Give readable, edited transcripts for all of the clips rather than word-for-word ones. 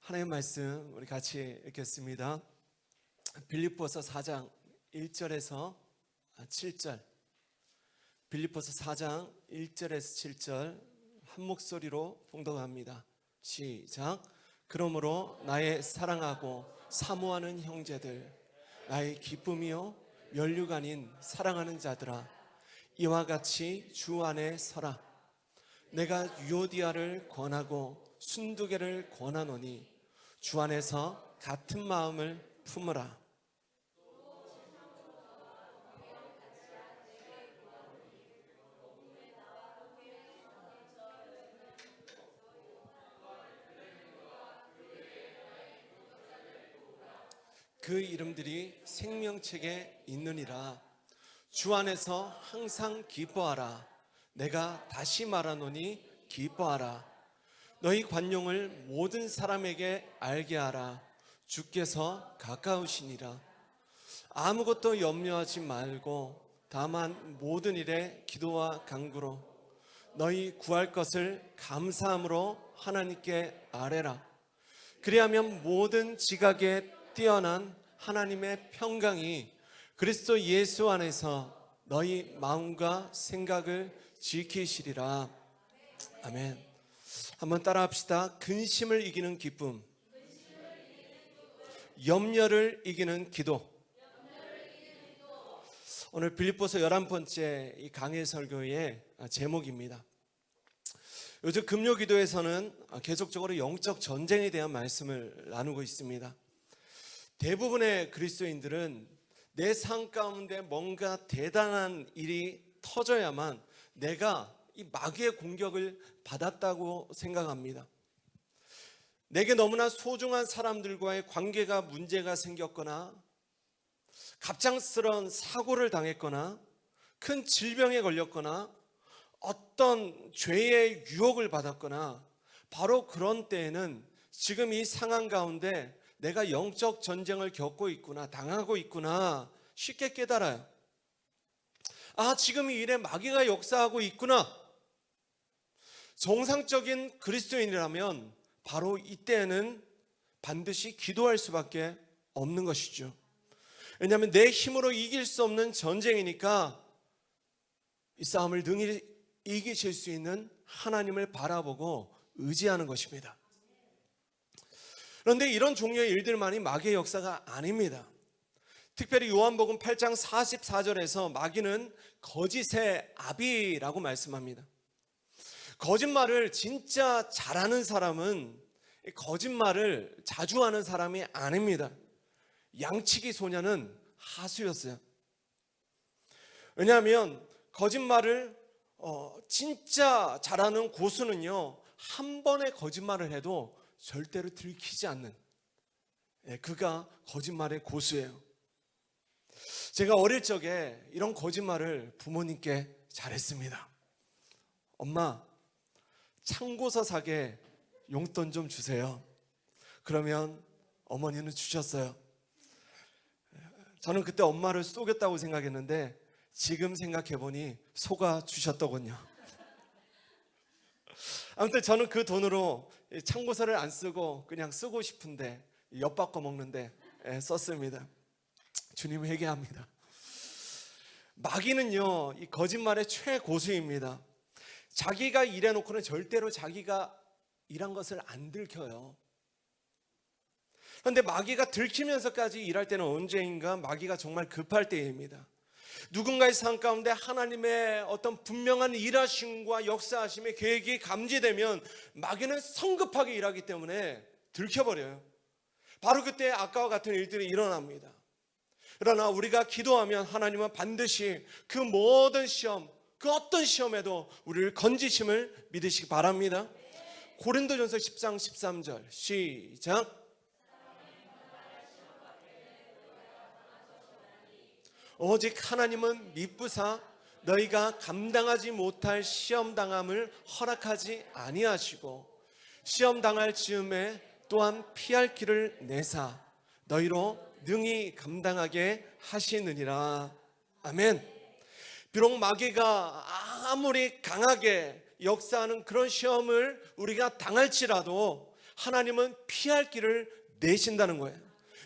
하나님의 말씀 우리 같이 읽겠습니다. 빌립보서 4장 1절에서 7절. 빌립보서 4장 1절에서 7절 한 목소리로 봉독합니다. 시작. 그러므로 나의 사랑하고 사모하는 형제들, 나의 기쁨이요 면류가 아닌 사랑하는 자들아, 이와 같이 주 안에 서라. 내가 유오디아를 권하고 순두개를 권하노니 주 안에서 같은 마음을 품으라. 그 이름들이 생명책에 있느니라. 주 안에서 항상 기뻐하라. 내가 다시 말하노니 기뻐하라. 너희 관용을 모든 사람에게 알게 하라. 주께서 가까우시니라. 아무것도 염려하지 말고 다만 모든 일에 기도와 간구로 너희 구할 것을 감사함으로 하나님께 아뢰라. 그리하면 모든 지각에 뛰어난 하나님의 평강이 그리스도 예수 안에서 너희 마음과 생각을 지키시리라. 아멘. 한번 따라 합시다. 근심을 이기는 기쁨, 염려를 이기는 기도. 오늘 빌립보서 11번째 이 강해 설교의 제목입니다. 요즘 금요기도에서는 계속적으로 영적 전쟁에 대한 말씀을 나누고 있습니다. 대부분의 그리스도인들은 내 삶 가운데 뭔가 대단한 일이 터져야만 내가 이 마귀의 공격을 받았다고 생각합니다. 내게 너무나 소중한 사람들과의 관계가 문제가 생겼거나 갑작스러운 사고를 당했거나 큰 질병에 걸렸거나 어떤 죄의 유혹을 받았거나 바로 그런 때에는 지금 이 상황 가운데 내가 영적 전쟁을 겪고 있구나, 당하고 있구나 쉽게 깨달아요. 지금 이 일에 마귀가 역사하고 있구나. 정상적인 그리스도인이라면 바로 이때에는 반드시 기도할 수밖에 없는 것이죠. 왜냐하면 내 힘으로 이길 수 없는 전쟁이니까 이 싸움을 능히 이기실 수 있는 하나님을 바라보고 의지하는 것입니다. 그런데 이런 종류의 일들만이 마귀의 역사가 아닙니다. 특별히 요한복음 8장 44절에서 마귀는 거짓의 아비라고 말씀합니다. 거짓말을 진짜 잘하는 사람은 거짓말을 자주 하는 사람이 아닙니다. 양치기 소년은 하수였어요. 왜냐하면 거짓말을 진짜 잘하는 고수는요, 한 번의 거짓말을 해도 절대로 들키지 않는, 그가 거짓말의 고수예요. 제가 어릴 적에 이런 거짓말을 부모님께 잘했습니다. 엄마, 참고서 사게 용돈 좀 주세요. 그러면 어머니는 주셨어요. 저는 그때 엄마를 속였다고 생각했는데 지금 생각해보니 속아 주셨더군요. 아무튼 저는 그 돈으로 참고서를 안 쓰고 그냥 쓰고 싶은데 엿바꿔 먹는데 썼습니다. 주님 회개합니다. 마귀는요, 이 거짓말의 최고수입니다. 자기가 일해놓고는 절대로 자기가 일한 것을 안 들켜요. 그런데 마귀가 들키면서까지 일할 때는 언제인가? 마귀가 정말 급할 때입니다. 누군가의 삶 가운데 하나님의 어떤 분명한 일하심과 역사하심의 계획이 감지되면 마귀는 성급하게 일하기 때문에 들켜버려요. 바로 그때 아까와 같은 일들이 일어납니다. 그러나 우리가 기도하면 하나님은 반드시 그 모든 시험, 그 어떤 시험에도 우리를 건지심을 믿으시기 바랍니다. 고린도전서 10장 13절 시작. 오직 하나님은 미쁘사 너희가 감당하지 못할 시험당함을 허락하지 아니하시고 시험당할 즈음에 또한 피할 길을 내사 너희로 능히 감당하게 하시느니라. 아멘. 비록 마귀가 아무리 강하게 역사하는 그런 시험을 우리가 당할지라도 하나님은 피할 길을 내신다는 거예요.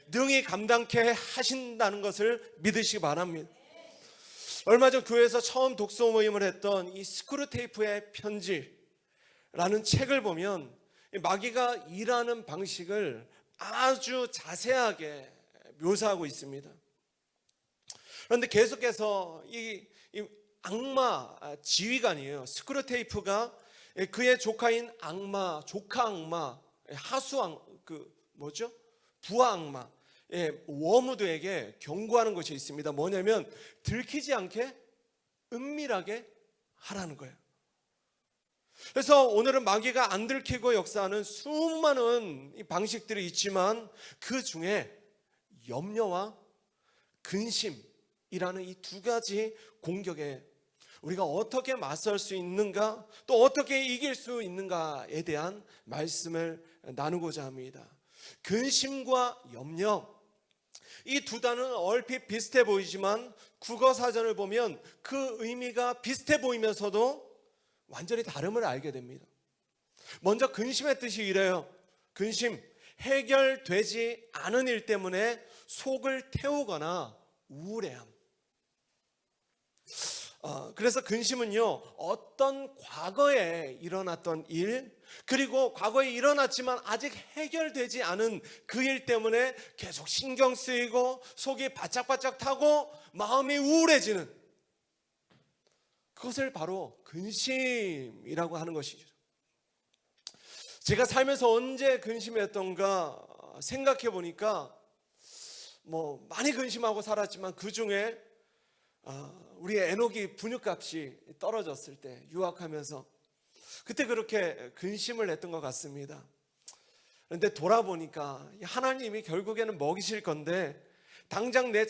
능히 감당케 하신다는 것을 믿으시기 바랍니다. 얼마 전 교회에서 처음 독서 모임을 했던 이 스크루테이프의 편지라는 책을 보면 마귀가 일하는 방식을 아주 자세하게 묘사하고 있습니다. 그런데 계속해서 이 악마 지휘관이에요. 스크루테이프가 그의 조카인 악마, 조카 악마, 부하 악마, 워무드에게 경고하는 것이 있습니다. 뭐냐면 들키지 않게 은밀하게 하라는 거예요. 그래서 오늘은 마귀가 안 들키고 역사하는 수많은 방식들이 있지만 그 중에 염려와 근심이라는 이 두 가지 공격에 우리가 어떻게 맞설 수 있는가, 또 어떻게 이길 수 있는가에 대한 말씀을 나누고자 합니다. 근심과 염려, 이 두 단어는 얼핏 비슷해 보이지만 국어 사전을 보면 그 의미가 비슷해 보이면서도 완전히 다름을 알게 됩니다. 먼저 근심의 뜻이 이래요. 근심, 해결되지 않은 일 때문에 속을 태우거나 우울해함. 그래서 근심은요, 어떤 과거에 일어났던 일, 그리고 과거에 일어났지만 아직 해결되지 않은 그 일 때문에 계속 신경 쓰이고 속이 바짝바짝 타고 마음이 우울해지는, 그것을 바로 근심이라고 하는 것이죠. 제가 살면서 언제 근심했던가 생각해 보니까 많이 근심하고 살았지만 그 중에 우리 에녹이 분유값이 떨어졌을 때, 유학하면서 그때 그렇게 근심을 했던 것 같습니다. 그런데 돌아보니까 하나님이 결국에는 먹이실 건데 당장 내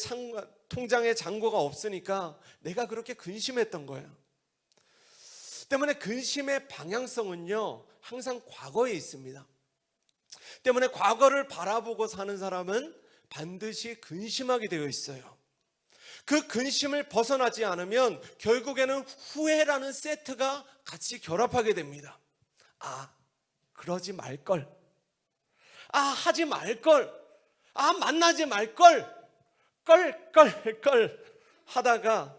통장에 잔고가 없으니까 내가 그렇게 근심했던 거예요. 때문에 근심의 방향성은요, 항상 과거에 있습니다. 때문에 과거를 바라보고 사는 사람은 반드시 근심하게 되어 있어요. 그 근심을 벗어나지 않으면 결국에는 후회라는 세트가 같이 결합하게 됩니다. 그러지 말걸, 하지 말걸, 만나지 말걸, 껄 하다가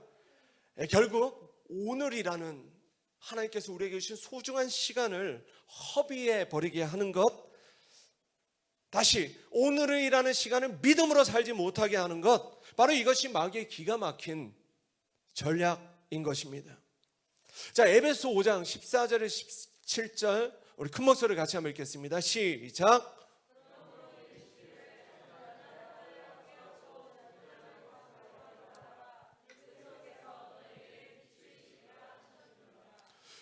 결국 오늘이라는 하나님께서 우리에게 주신 소중한 시간을 허비해 버리게 하는 것, 다시 오늘이라는 시간을 믿음으로 살지 못하게 하는 것, 바로 이것이 마귀의 기가 막힌 전략인 것입니다. 자, 에베소 5장 14절에 17절 우리 큰 목소리를 같이 한번 읽겠습니다. 시작.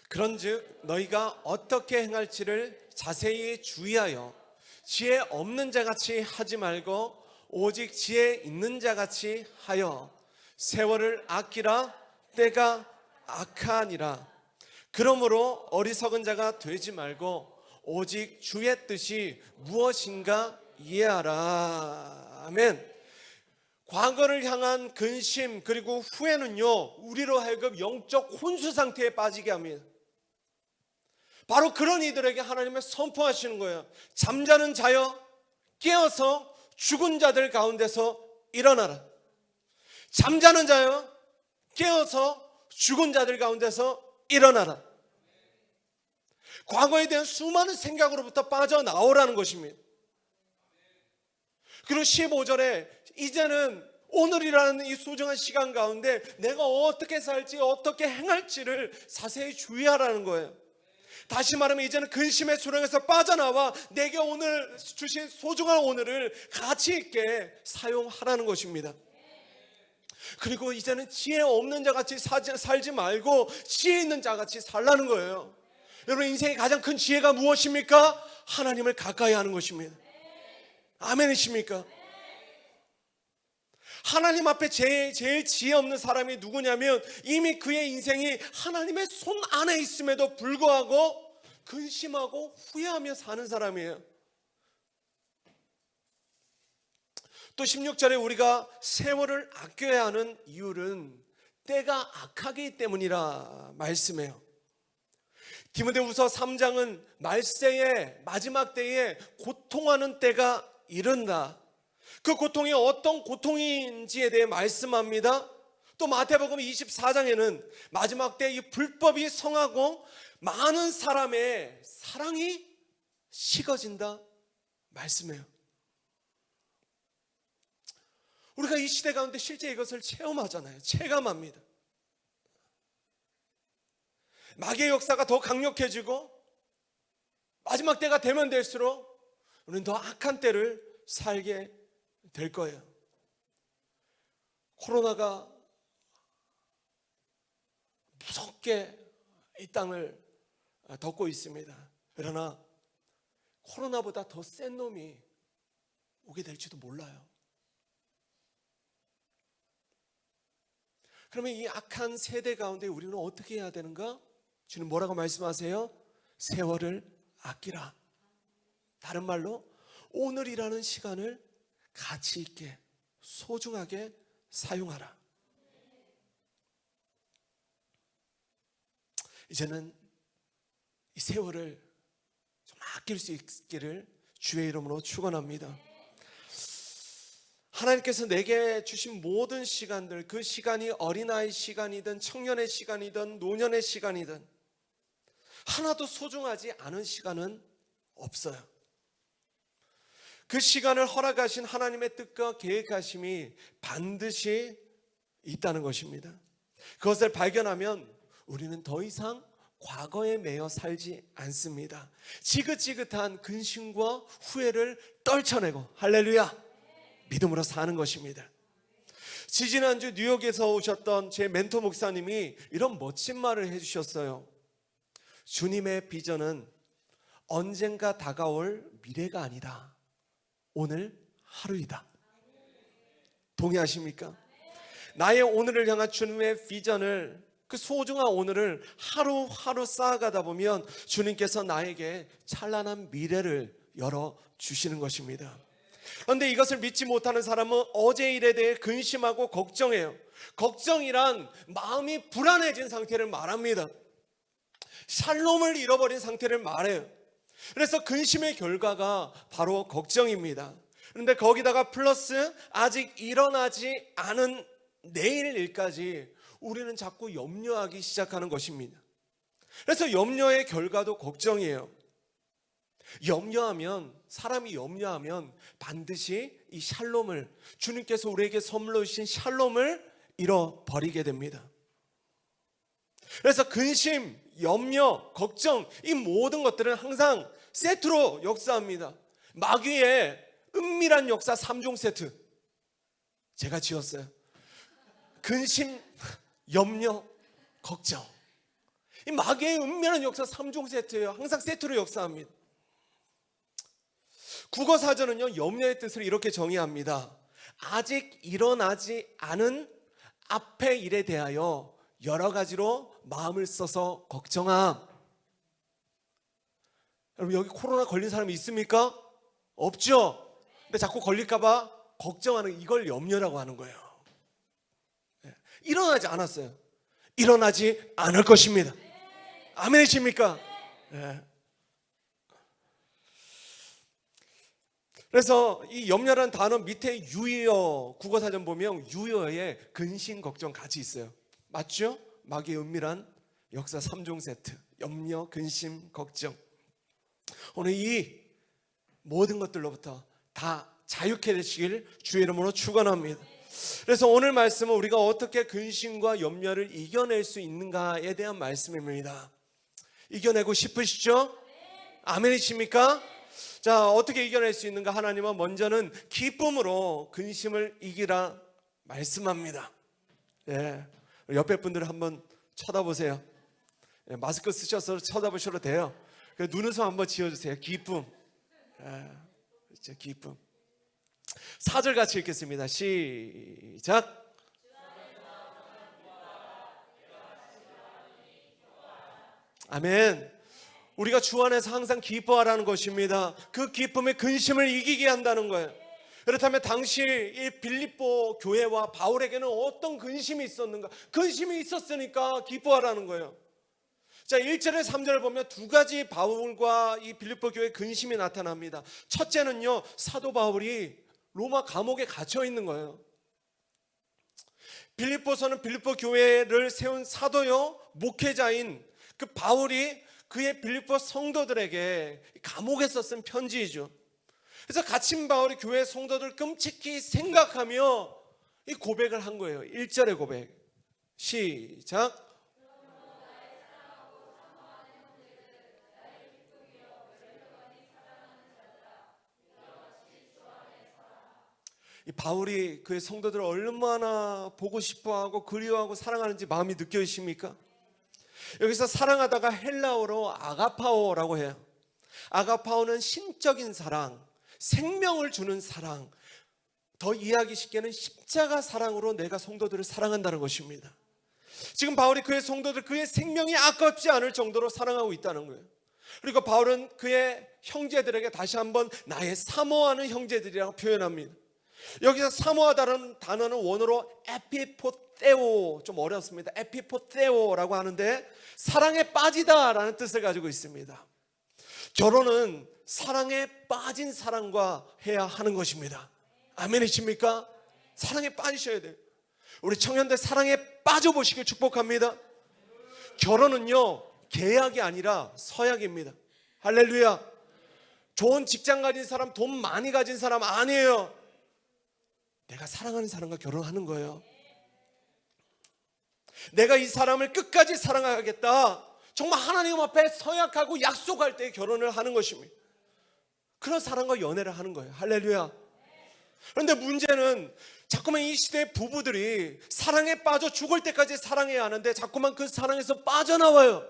그런즉 너희가 어떻게 행할지를 자세히 주의하여 지혜 없는 자같이 하지 말고 오직 지혜 있는 자같이 하여 세월을 아끼라. 때가 악하니라. 그러므로 어리석은 자가 되지 말고 오직 주의 뜻이 무엇인가 이해하라. 아멘. 과거를 향한 근심 그리고 후회는요, 우리로 하여금 영적 혼수 상태에 빠지게 합니다. 바로 그런 이들에게 하나님은 선포하시는 거예요. 잠자는 자여 깨어서 죽은 자들 가운데서 일어나라. 잠자는 자여 깨어서 죽은 자들 가운데서 일어나라. 과거에 대한 수많은 생각으로부터 빠져나오라는 것입니다. 그리고 15절에 이제는 오늘이라는 이 소중한 시간 가운데 내가 어떻게 살지 어떻게 행할지를 자세히 주의하라는 거예요. 다시 말하면 이제는 근심의 수렁에서 빠져나와 내게 오늘 주신 소중한 오늘을 가치 있게 사용하라는 것입니다. 그리고 이제는 지혜 없는 자같이 살지 말고 지혜 있는 자같이 살라는 거예요. 여러분, 인생의 가장 큰 지혜가 무엇입니까? 하나님을 가까이 하는 것입니다. 아멘이십니까? 하나님 앞에 제일 지혜 없는 사람이 누구냐면 이미 그의 인생이 하나님의 손 안에 있음에도 불구하고 근심하고 후회하며 사는 사람이에요. 또 16절에 우리가 세월을 아껴야 하는 이유는 때가 악하기 때문이라 말씀해요. 디모데후서 3장은 말세의 마지막 때에 고통하는 때가 이른다. 그 고통이 어떤 고통인지에 대해 말씀합니다. 또 마태복음 24장에는 마지막 때 이 불법이 성하고 많은 사람의 사랑이 식어진다 말씀해요. 우리가 이 시대 가운데 실제 이것을 체험하잖아요. 체감합니다. 마귀의 역사가 더 강력해지고 마지막 때가 되면 될수록 우리는 더 악한 때를 살게 될 거예요. 코로나가 무섭게 이 땅을 덮고 있습니다. 그러나 코로나보다 더 센 놈이 오게 될지도 몰라요. 그러면 이 악한 세대 가운데 우리는 어떻게 해야 되는가? 주님 뭐라고 말씀하세요? 세월을 아끼라. 다른 말로 오늘이라는 시간을 가치 있게 소중하게 사용하라. 이제는 이 세월을 좀 아낄 수 있기를 주의 이름으로 축원합니다. 하나님께서 내게 주신 모든 시간들, 그 시간이 어린아이 시간이든 청년의 시간이든 노년의 시간이든 하나도 소중하지 않은 시간은 없어요. 그 시간을 허락하신 하나님의 뜻과 계획하심이 반드시 있다는 것입니다. 그것을 발견하면 우리는 더 이상 과거에 매여 살지 않습니다. 지긋지긋한 근심과 후회를 떨쳐내고 할렐루야 믿음으로 사는 것입니다. 지지난주 뉴욕에서 오셨던 제 멘토 목사님이 이런 멋진 말을 해주셨어요. 주님의 비전은 언젠가 다가올 미래가 아니다. 오늘 하루이다. 동의하십니까? 나의 오늘을 향한 주님의 비전을, 그 소중한 오늘을 하루하루 쌓아가다 보면 주님께서 나에게 찬란한 미래를 열어주시는 것입니다. 그런데 이것을 믿지 못하는 사람은 어제 일에 대해 근심하고 걱정해요. 걱정이란 마음이 불안해진 상태를 말합니다. 샬롬을 잃어버린 상태를 말해요. 그래서 근심의 결과가 바로 걱정입니다. 그런데 거기다가 플러스 아직 일어나지 않은 내일 일까지 우리는 자꾸 염려하기 시작하는 것입니다. 그래서 염려의 결과도 걱정이에요. 사람이 염려하면 반드시 이 샬롬을, 주님께서 우리에게 선물로 주신 샬롬을 잃어버리게 됩니다. 그래서 근심, 염려, 걱정, 이 모든 것들은 항상 세트로 역사합니다. 마귀의 은밀한 역사 3종 세트 제가 지었어요. 근심, 염려, 걱정. 이 마귀의 은밀한 역사 3종 세트예요. 항상 세트로 역사합니다. 국어사전은요, 염려의 뜻을 이렇게 정의합니다. 아직 일어나지 않은 앞의 일에 대하여 여러 가지로 마음을 써서 걱정함. 여러분, 여기 코로나 걸린 사람이 있습니까? 없죠? 근데 자꾸 걸릴까봐 걱정하는, 이걸 염려라고 하는 거예요. 일어나지 않았어요. 일어나지 않을 것입니다. 아멘이십니까? 네. 그래서 이 염려라는 단어 밑에 유여, 국어사전 보면 유여에 근심, 걱정 같이 있어요. 맞죠? 마귀의 은밀한 역사 3종 세트. 염려, 근심, 걱정. 오늘 이 모든 것들로부터 다 자유케 되시길 주의 이름으로 축원합니다. 그래서 오늘 말씀은 우리가 어떻게 근심과 염려를 이겨낼 수 있는가에 대한 말씀입니다. 이겨내고 싶으시죠? 아멘이십니까? 자, 어떻게 이겨낼 수 있는가? 하나님은 먼저는 기쁨으로 근심을 이기라 말씀합니다. 예, 옆에 분들을 한번 쳐다보세요. 예, 마스크 쓰셔서 쳐다보셔도 돼요. 눈웃음 한번 지어주세요. 기쁨. 예, 그렇죠, 기쁨. 4절 같이 읽겠습니다. 시작. 아멘. 우리가 주 안에서 항상 기뻐하라는 것입니다. 그 기쁨의 근심을 이기게 한다는 거예요. 그렇다면 당시 이 빌립보 교회와 바울에게는 어떤 근심이 있었는가? 근심이 있었으니까 기뻐하라는 거예요. 자, 1절에 3절을 보면 두 가지 바울과 이 빌립보 교회의 근심이 나타납니다. 첫째는요, 사도 바울이 로마 감옥에 갇혀 있는 거예요. 빌립보서는 빌립보 교회를 세운 사도요 목회자인 그 바울이 그의 빌립보 성도들에게 감옥에서 쓴 편지이죠. 그래서 갇힌 바울이 교회 성도들 끔찍히 생각하며 이 고백을 한 거예요. 1절의 고백 시작. 이 바울이 그의 성도들을 얼마나 보고 싶어하고 그리워하고 사랑하는지 마음이 느껴지십니까? 여기서 사랑하다가 헬라어로 아가파오라고 해요. 아가파오는 신적인 사랑, 생명을 주는 사랑, 더 이해하기 쉽게는 십자가 사랑으로 내가 성도들을 사랑한다는 것입니다. 지금 바울이 그의 성도들, 그의 생명이 아깝지 않을 정도로 사랑하고 있다는 거예요. 그리고 바울은 그의 형제들에게 다시 한번 나의 사모하는 형제들이라고 표현합니다. 여기서 사모하다는 단어는 원어로 에피포테오, 좀 어렵습니다. 에피포테오라고 하는데 사랑에 빠지다라는 뜻을 가지고 있습니다. 결혼은 사랑에 빠진 사람과 해야 하는 것입니다. 아멘이십니까? 사랑에 빠지셔야 돼요. 우리 청년들 사랑에 빠져보시길 축복합니다. 결혼은요 계약이 아니라 서약입니다. 할렐루야. 좋은 직장 가진 사람, 돈 많이 가진 사람 아니에요. 내가 사랑하는 사람과 결혼하는 거예요. 내가 이 사람을 끝까지 사랑하겠다, 정말 하나님 앞에 서약하고 약속할 때 결혼을 하는 것입니다. 그런 사랑과 연애를 하는 거예요. 할렐루야. 그런데 문제는 자꾸만 이 시대의 부부들이 사랑에 빠져 죽을 때까지 사랑해야 하는데 자꾸만 그 사랑에서 빠져나와요.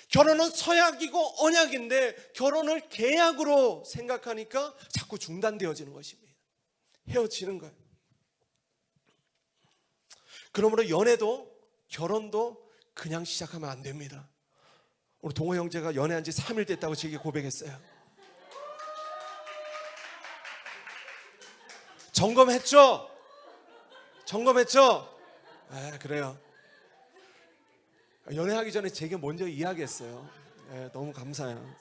결혼은 서약이고 언약인데 결혼을 계약으로 생각하니까 자꾸 중단되어지는 것입니다. 헤어지는 거예요. 그러므로 연애도 결혼도 그냥 시작하면 안 됩니다. 우리 동호 형제가 연애한 지 3일 됐다고 제게 고백했어요. 점검했죠? 점검했죠? 아, 그래요. 연애하기 전에 제게 먼저 이야기했어요. 너무 감사해요.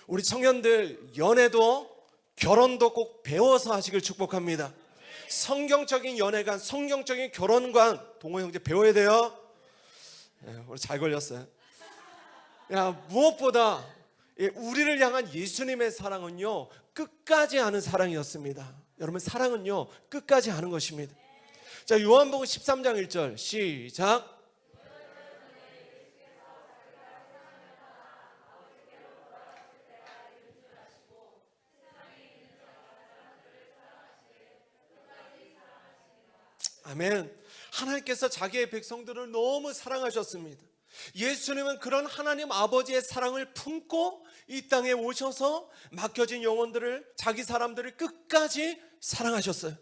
우리 청년들 연애도 결혼도 꼭 배워서 하시길 축복합니다. 성경적인 연애관, 성경적인 결혼관 동호 형제 배워야 돼요. 오늘 잘 걸렸어요. 무엇보다 우리를 향한 예수님의 사랑은요 끝까지 하는 사랑이었습니다. 여러분, 사랑은요 끝까지 하는 것입니다. 자, 요한복음 13장 1절 시작. 아멘. 하나님께서 자기의 백성들을 너무 사랑하셨습니다. 예수님은 그런 하나님 아버지의 사랑을 품고 이 땅에 오셔서 맡겨진 영혼들을, 자기 사람들을 끝까지 사랑하셨어요.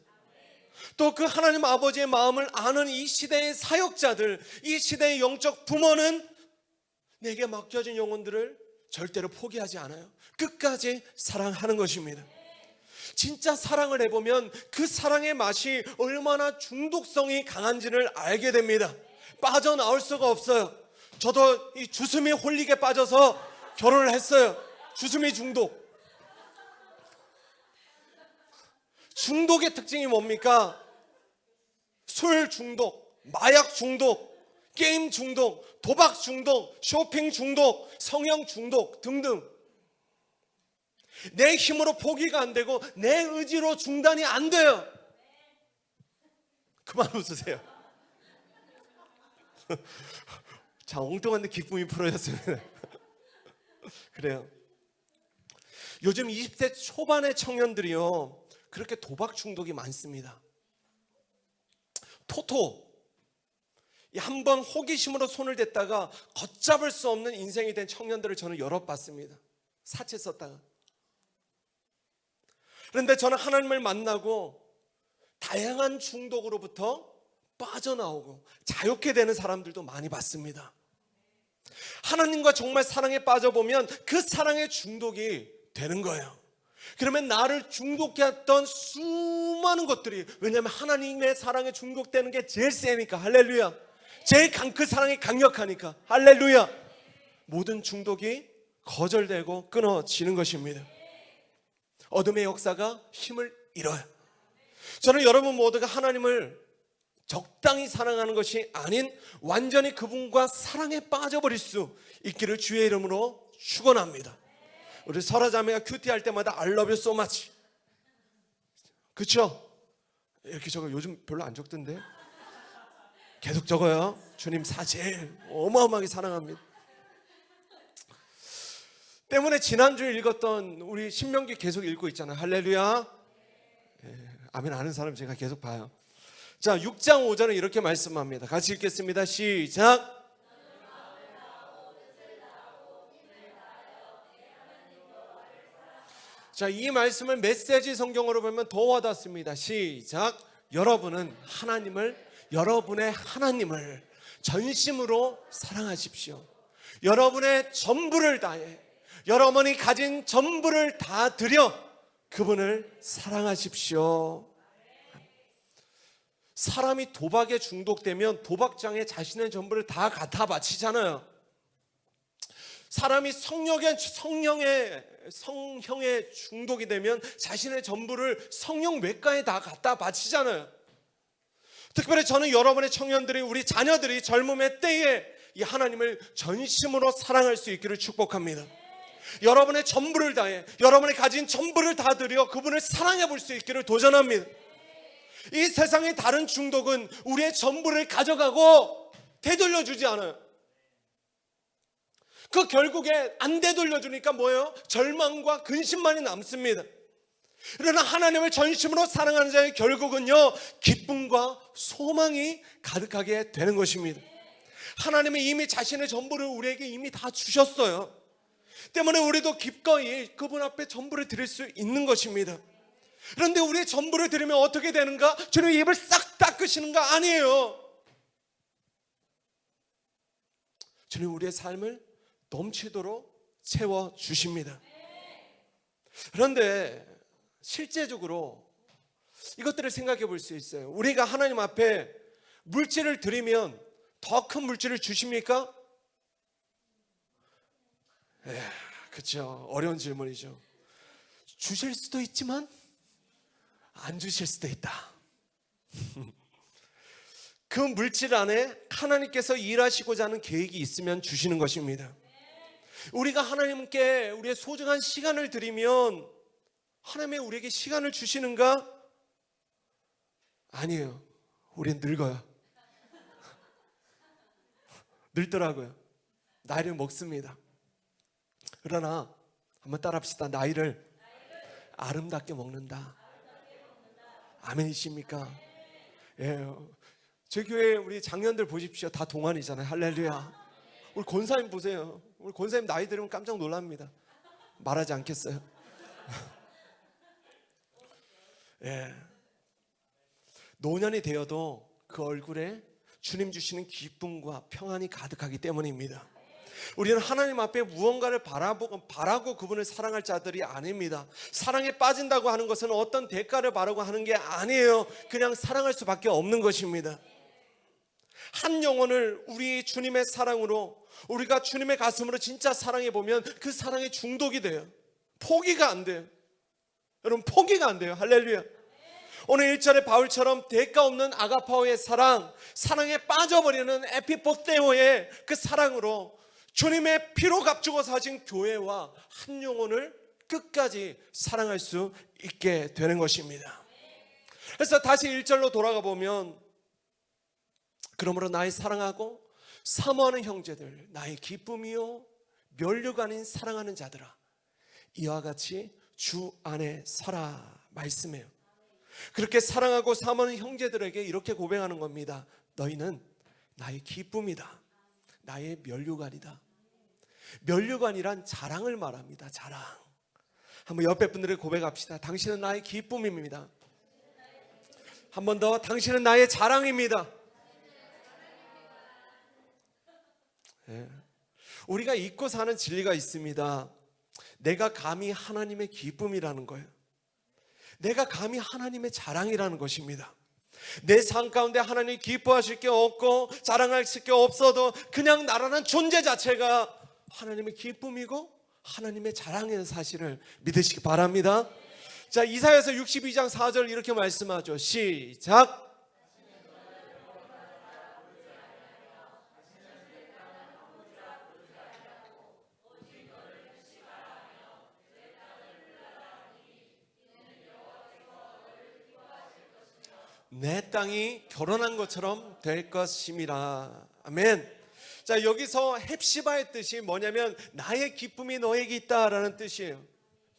또 그 하나님 아버지의 마음을 아는 이 시대의 사역자들, 이 시대의 영적 부모는 내게 맡겨진 영혼들을 절대로 포기하지 않아요. 끝까지 사랑하는 것입니다. 진짜 사랑을 해보면 그 사랑의 맛이 얼마나 중독성이 강한지를 알게 됩니다. 빠져나올 수가 없어요. 저도 이 주스미 홀릭에 빠져서 결혼을 했어요. 주스미 중독. 중독의 특징이 뭡니까? 술 중독, 마약 중독, 게임 중독, 도박 중독, 쇼핑 중독, 성형 중독 등등. 내 힘으로 포기가 안 되고 내 의지로 중단이 안 돼요. 그만 웃으세요. 자, 엉뚱한데 기쁨이 풀어졌습니다. 그래요. 요즘 20대 초반의 청년들이요 그렇게 도박 중독이 많습니다. 토토, 한번 호기심으로 손을 댔다가 걷잡을 수 없는 인생이 된 청년들을 저는 여러 봤습니다. 사채 썼다가. 그런데 저는 하나님을 만나고 다양한 중독으로부터 빠져나오고 자유케 되는 사람들도 많이 봤습니다. 하나님과 정말 사랑에 빠져보면 그 사랑의 중독이 되는 거예요. 그러면 나를 중독해 했던 수많은 것들이, 왜냐하면 하나님의 사랑에 중독되는 게 제일 세니까, 할렐루야. 제일 그 사랑이 강력하니까, 할렐루야. 모든 중독이 거절되고 끊어지는 것입니다. 어둠의 역사가 힘을 잃어요. 저는 여러분 모두가 하나님을 적당히 사랑하는 것이 아닌 완전히 그분과 사랑에 빠져버릴 수 있기를 주의 이름으로 축원합니다. 우리 설아자매가 큐티할 때마다 I love you so much, 그렇죠? 이렇게 적어. 요즘 별로 안 적던데 계속 적어요. 주님 제일 어마어마하게 사랑합니다. 때문에 지난주에 읽었던 우리 신명기 계속 읽고 있잖아요. 할렐루야. 아멘 아는 사람 제가 계속 봐요. 자, 6장 5절은 이렇게 말씀합니다. 같이 읽겠습니다. 시작. 자, 이 말씀을 메시지 성경으로 보면 더 와닿습니다. 시작. 여러분은 여러분의 하나님을 전심으로 사랑하십시오. 여러분의 전부를 다해, 여러분이 가진 전부를 다 드려 그분을 사랑하십시오. 사람이 도박에 중독되면 도박장에 자신의 전부를 다 갖다 바치잖아요. 사람이 성령에 중독이 되면 자신의 전부를 성령 외과에 다 갖다 바치잖아요. 특별히 저는 여러분의 청년들이, 우리 자녀들이 젊음의 때에 이 하나님을 전심으로 사랑할 수 있기를 축복합니다. 여러분의 전부를 다해, 여러분이 가진 전부를 다 드려 그분을 사랑해 볼 수 있기를 도전합니다. 이 세상의 다른 중독은 우리의 전부를 가져가고 되돌려주지 않아요. 그 결국에 안 되돌려주니까 뭐예요? 절망과 근심만이 남습니다. 그러나 하나님을 전심으로 사랑하는 자의 결국은요, 기쁨과 소망이 가득하게 되는 것입니다. 하나님이 이미 자신의 전부를 우리에게 이미 다 주셨어요. 때문에 우리도 기꺼이 그분 앞에 전부를 드릴 수 있는 것입니다. 그런데 우리의 전부를 드리면 어떻게 되는가? 주님 입을 싹 닦으시는가? 아니에요. 주님 우리의 삶을 넘치도록 채워주십니다. 그런데 실제적으로 이것들을 생각해 볼 수 있어요. 우리가 하나님 앞에 물질을 드리면 더 큰 물질을 주십니까? 그렇죠. 어려운 질문이죠. 주실 수도 있지만 안 주실 수도 있다. 그 물질 안에 하나님께서 일하시고자 하는 계획이 있으면 주시는 것입니다. 우리가 하나님께 우리의 소중한 시간을 드리면 하나님이 우리에게 시간을 주시는가? 아니에요. 우리는 늙어요. 늙더라고요. 나이를 먹습니다. 그러나 한번 따라합시다. 나이를 아름답게 먹는다. 아멘이십니까? 예. 저희 교회 우리 장년들 보십시오. 다 동안이잖아요. 할렐루야. 우리 권사님 보세요. 우리 권사님 나이 들으면 깜짝 놀랍니다. 말하지 않겠어요? 예. 노년이 되어도 그 얼굴에 주님 주시는 기쁨과 평안이 가득하기 때문입니다. 우리는 하나님 앞에 무언가를 바라고 그분을 사랑할 자들이 아닙니다. 사랑에 빠진다고 하는 것은 어떤 대가를 바라고 하는 게 아니에요. 그냥 사랑할 수밖에 없는 것입니다. 한 영혼을 우리 주님의 사랑으로, 우리가 주님의 가슴으로 진짜 사랑해 보면 그 사랑에 중독이 돼요. 포기가 안 돼요. 여러분 포기가 안 돼요. 할렐루야. 오늘 1절에 바울처럼 대가 없는 아가파오의 사랑에 빠져버리는 에피포테오의 그 사랑으로 주님의 피로 값주고 사신 교회와 한 영혼을 끝까지 사랑할 수 있게 되는 것입니다. 그래서 다시 1절로 돌아가 보면, 그러므로 나의 사랑하고 사모하는 형제들, 나의 기쁨이요 면류가 아닌 사랑하는 자들아, 이와 같이 주 안에 살아 말씀해요. 그렇게 사랑하고 사모하는 형제들에게 이렇게 고백하는 겁니다. 너희는 나의 기쁨이다. 나의 면류관이다. 면류관이란 자랑을 말합니다. 자랑. 한번 옆에 분들에게 고백합시다. 당신은 나의 기쁨입니다. 한 번 더, 당신은 나의 자랑입니다. 예. 우리가 잊고 사는 진리가 있습니다. 내가 감히 하나님의 기쁨이라는 거예요. 내가 감히 하나님의 자랑이라는 것입니다. 내 삶 가운데 하나님이 기뻐하실 게 없고 자랑할 게 없어도 그냥 나라는 존재 자체가 하나님의 기쁨이고 하나님의 자랑의 사실을 믿으시기 바랍니다. 자, 이사야서 62장 4절 이렇게 말씀하죠. 시작. 내 땅이 결혼한 것처럼 될 것임이라. 아멘. 자, 여기서 헵시바의 뜻이 뭐냐면 나의 기쁨이 너에게 있다라는 뜻이에요.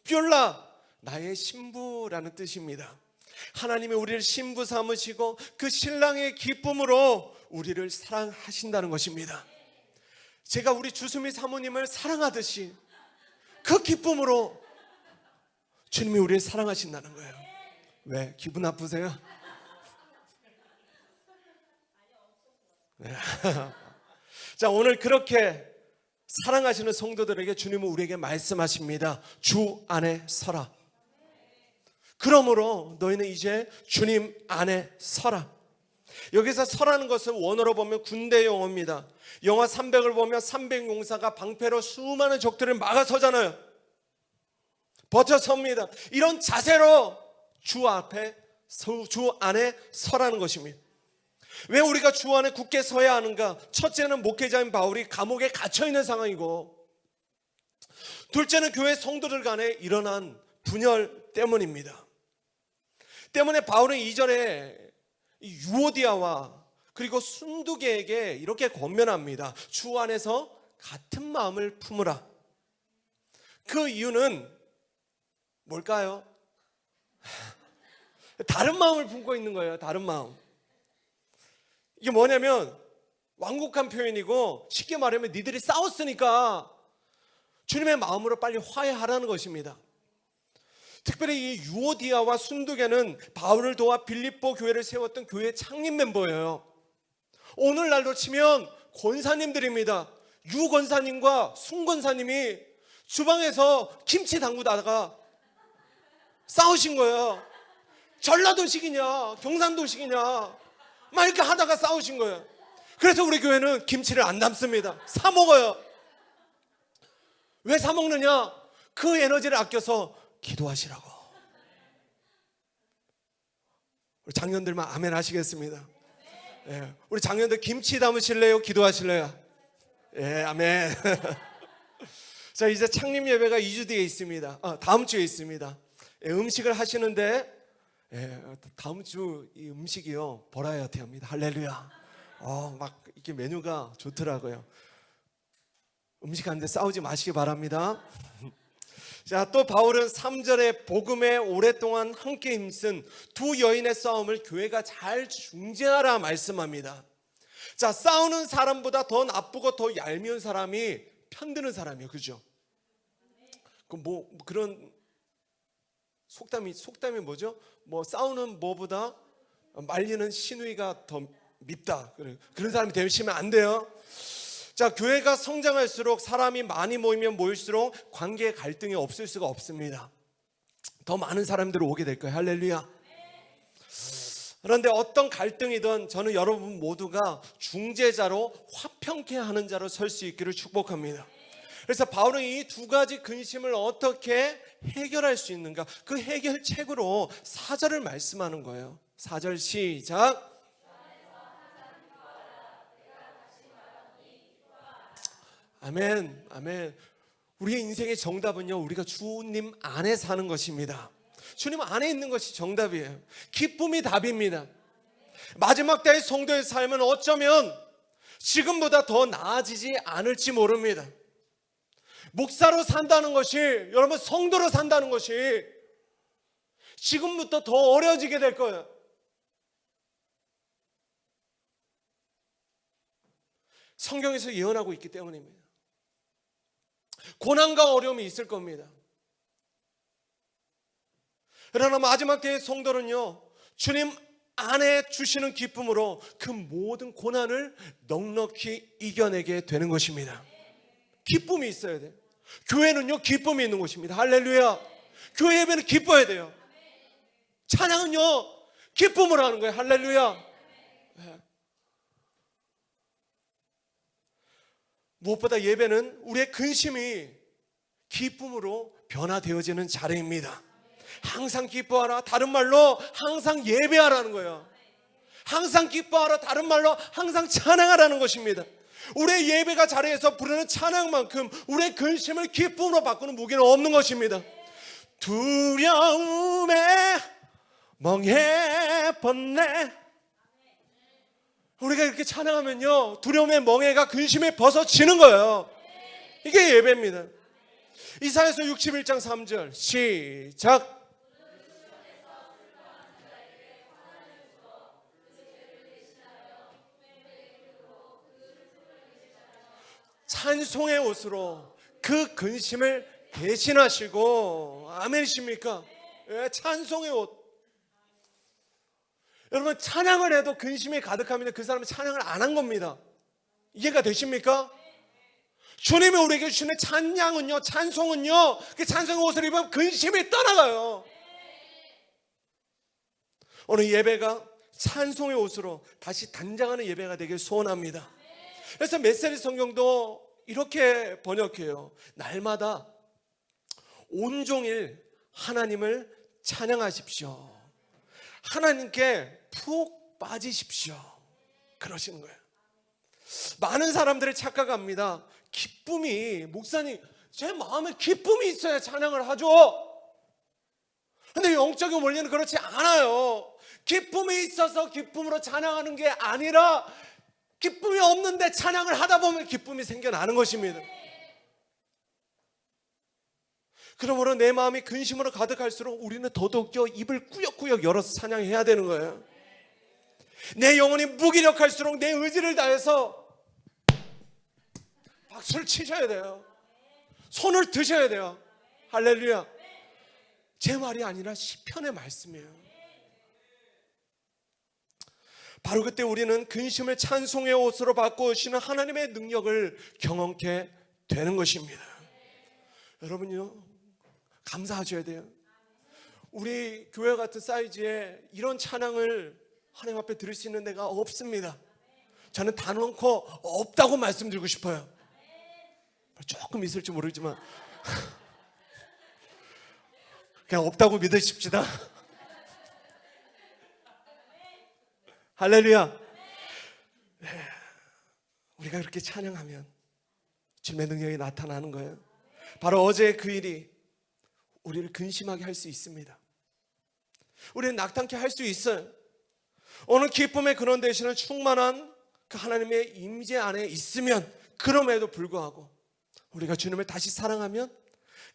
뷸라, 나의 신부라는 뜻입니다. 하나님이 우리를 신부 삼으시고 그 신랑의 기쁨으로 우리를 사랑하신다는 것입니다. 제가 우리 주수미 사모님을 사랑하듯이 그 기쁨으로 주님이 우리를 사랑하신다는 거예요. 왜? 기분 나쁘세요? 네. 자, 오늘 그렇게 사랑하시는 성도들에게 주님은 우리에게 말씀하십니다. 주 안에 서라. 그러므로 너희는 이제 주님 안에 서라. 여기서 서라는 것은 원어로 보면 군대 용어입니다. 영화 300을 보면 300용사가 방패로 수많은 적들을 막아서잖아요. 버텨섭니다. 이런 자세로 주 안에 서라는 것입니다. 왜 우리가 주 안에 굳게 서야 하는가? 첫째는 목회자인 바울이 감옥에 갇혀있는 상황이고, 둘째는 교회 성도들 간에 일어난 분열 때문입니다. 때문에 바울은 2절에 유오디아와 그리고 순두계에게 이렇게 권면합니다. 주 안에서 같은 마음을 품으라. 그 이유는 뭘까요? 다른 마음을 품고 있는 거예요. 다른 마음. 이게 뭐냐면 완곡한 표현이고, 쉽게 말하면 니들이 싸웠으니까 주님의 마음으로 빨리 화해하라는 것입니다. 특별히 이 유오디아와 순두계는 바울을 도와 빌립보 교회를 세웠던 교회 창립 멤버예요. 오늘날로 치면 권사님들입니다. 유 권사님과 순 권사님이 주방에서 김치 담그다가 싸우신 거예요. 전라도식이냐 경상도식이냐 막 이렇게 하다가 싸우신 거예요. 그래서 우리 교회는 김치를 안 담습니다. 사 먹어요. 왜 사 먹느냐? 그 에너지를 아껴서 기도하시라고. 우리 장년들만 아멘 하시겠습니다. 예, 우리 장년들 김치 담으실래요? 기도하실래요? 예, 아멘. 자, 이제 창립 예배가 2주 뒤에 있습니다. 다음 주에 있습니다. 예, 음식을 하시는데, 예, 다음 주 이 음식이요 버라이어티합니다. 할렐루야. 막 이렇게 메뉴가 좋더라고요. 음식 하는데 싸우지 마시기 바랍니다. 자, 또 바울은 3절에 복음에 오랫동안 함께 힘쓴 두 여인의 싸움을 교회가 잘 중재하라 말씀합니다. 자, 싸우는 사람보다 더 나쁘고 더 얄미운 사람이 편드는 사람이에요. 그죠? 그런 속담이 뭐죠? 싸우는 뭐보다 말리는 시누이가 더 밉다. 그런 사람이 되시면 안 돼요. 자, 교회가 성장할수록 사람이 많이 모이면 모일수록 관계의 갈등이 없을 수가 없습니다. 더 많은 사람들이 오게 될 거예요. 할렐루야. 그런데 어떤 갈등이든 저는 여러분 모두가 중재자로 화평케 하는 자로 설 수 있기를 축복합니다. 그래서 바울은 이 두 가지 근심을 어떻게 해결할 수 있는가, 그 해결책으로 4절을 말씀하는 거예요. 4절 시작. 아멘, 아멘. 우리의 인생의 정답은요, 우리가 주님 안에 사는 것입니다. 주님 안에 있는 것이 정답이에요. 기쁨이 답입니다. 마지막 때의 성도의 삶은 어쩌면 지금보다 더 나아지지 않을지 모릅니다. 목사로 산다는 것이, 여러분 성도로 산다는 것이 지금부터 더 어려워지게 될 거예요. 성경에서 예언하고 있기 때문입니다. 고난과 어려움이 있을 겁니다. 그러나 마지막 때의 성도는요, 주님 안에 주시는 기쁨으로 그 모든 고난을 넉넉히 이겨내게 되는 것입니다. 기쁨이 있어야 돼요. 교회는요, 기쁨이 있는 곳입니다. 할렐루야. 교회 예배는 기뻐야 돼요. 찬양은요, 기쁨으로 하는 거예요. 할렐루야. 네. 무엇보다 예배는 우리의 근심이 기쁨으로 변화되어지는 자리입니다. 항상 기뻐하라. 다른 말로 항상 예배하라는 거예요. 항상 기뻐하라. 다른 말로 항상 찬양하라는 것입니다. 우리의 예배가 자리에서 부르는 찬양만큼 우리의 근심을 기쁨으로 바꾸는 무기는 없는 것입니다. 두려움에 멍해 벗네. 우리가 이렇게 찬양하면요, 두려움의 멍해가 근심에 벗어지는 거예요. 이게 예배입니다. 이사야서 61장 3절 시작. 찬송의 옷으로 그 근심을 대신하시고. 아멘이십니까? 예, 찬송의 옷. 여러분, 찬양을 해도 근심이 가득하면 그 사람은 찬양을 안 한 겁니다. 이해가 되십니까? 주님이 우리에게 주시는 찬양은요, 찬송은요, 그 찬송의 옷을 입으면 근심이 떠나가요. 오늘 예배가 찬송의 옷으로 다시 단장하는 예배가 되길 소원합니다. 그래서 메시지 성경도 이렇게 번역해요. 날마다 온종일 하나님을 찬양하십시오. 하나님께 푹 빠지십시오. 그러시는 거예요. 많은 사람들이 착각합니다. 기쁨이, 목사님, 제 마음에 기쁨이 있어야 찬양을 하죠. 근데 영적인 원리는 그렇지 않아요. 기쁨이 있어서 기쁨으로 찬양하는 게 아니라 기쁨이 없는데 찬양을 하다 보면 기쁨이 생겨나는 것입니다. 그러므로 내 마음이 근심으로 가득할수록 우리는 더더욱더 입을 꾸역꾸역 열어서 찬양해야 되는 거예요. 내 영혼이 무기력할수록 내 의지를 다해서 박수를 치셔야 돼요. 손을 드셔야 돼요. 할렐루야. 제 말이 아니라 시편의 말씀이에요. 바로 그때 우리는 근심을 찬송의 옷으로 바꾸시는 하나님의 능력을 경험케 되는 것입니다. 여러분요, 감사하셔야 돼요. 우리 교회 같은 사이즈에 이런 찬양을 하나님 앞에 들을 수 있는 데가 없습니다. 저는 단언코 없다고 말씀드리고 싶어요. 조금 있을지 모르지만 그냥 없다고 믿으십시다. 할렐루야. 네. 우리가 그렇게 찬양하면 주님의 능력이 나타나는 거예요. 바로 어제 그 일이 우리를 근심하게 할 수 있습니다. 우리는 낙탄케 할 수 있어요. 오늘 기쁨의 근원 되시는 충만한 그 하나님의 임재 안에 있으면, 그럼에도 불구하고 우리가 주님을 다시 사랑하면